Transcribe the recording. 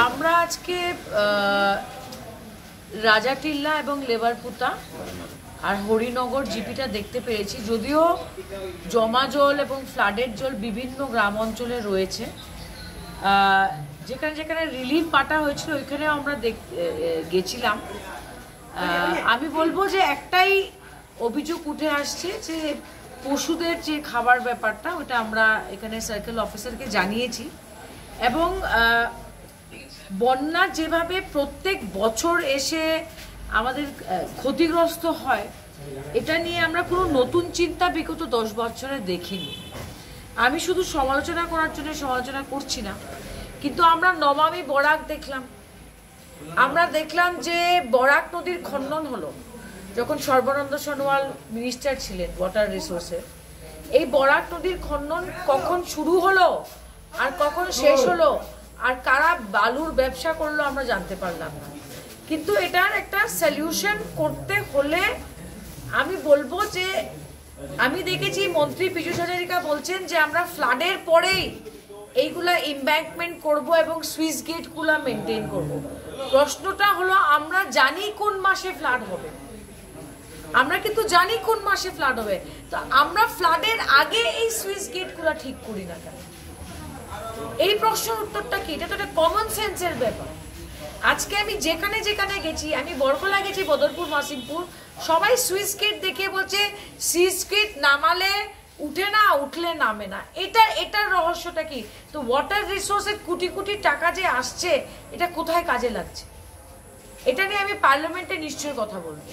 আমরা আজকে রাজাটিল্লা এবং লেবারপুতা আর হরিনগর জিপিটা দেখতে পেরেছি। যদিও জমা জল এবং ফ্লাডের জল বিভিন্ন গ্রাম অঞ্চলে রয়েছে, যেখানে যেখানে রিলিফ পাঠা হয়েছিল ওইখানেও আমরা গেছিলাম। আমি বলবো যে একটাই অভিযোগ উঠে আসছে যে পশুদের যে খাবার ব্যাপারটা, ওটা আমরা এখানে সার্কেল অফিসারকে জানিয়েছি। এবং বন্যা যেভাবে প্রত্যেক বছর এসে আমাদের ক্ষতিগ্রস্ত হয়, এটা নিয়ে আমরা কোনো নতুন চিন্তা বিগত 10 বছরে দেখিনি। আমি শুধু সমালোচনা করার জন্য সমালোচনা করছি না, কিন্তু আমরা নমামি বরাক দেখলাম। আমরা দেখলাম যে বরাক নদীর খনন হলো যখন সর্বানন্দ সোনোয়াল মিনিস্টার ছিলেন ওয়াটার রিসোর্সের। এই বরাক নদীর খনন কখন শুরু হলো আর কখন শেষ হলো আর কারা বালুর ব্যবসা করলো আমরা জানতে পারলাম না। কিন্তু এটার একটা সলিউশন করতে হলে আমি বলবো যে আমি দেখেছি মন্ত্রী পীযূষ হাজারিকা বলছেন যে আমরা ফ্লাডের পরেই এইগুলা ইম্ব্যাঙ্কমেন্ট করব এবং সুইচ গেটগুলা মেনটেন করব। প্রশ্নটা হলো আমরা জানি কোন মাসে ফ্লাড হবে, আমরা কিন্তু জানি কোন মাসে ফ্লাড হবে, তো আমরা ফ্লাডের আগে এই সুইচ গেটগুলা ঠিক করি না কেন? এই প্রশ্নের উত্তরটা কি? এটা তো একটা কমন সেন্সের ব্যাপার। আজকে আমি যেখানে যেখানে গেছি, আমি বরকলা গেছি, বদরপুর, মাসিমপুর, সবাই সুইচ গেট দেখে বলছে সুইচ গেট নামালে উঠে না, উঠলে নামে না। এটার রহস্যটা কি? তো ওয়াটার রিসোর্সের কোটি কোটি টাকা যে আসছে, এটা কোথায় কাজে লাগছে? এটা নিয়ে আমি পার্লামেন্টে নিশ্চয়ই কথা বলবো।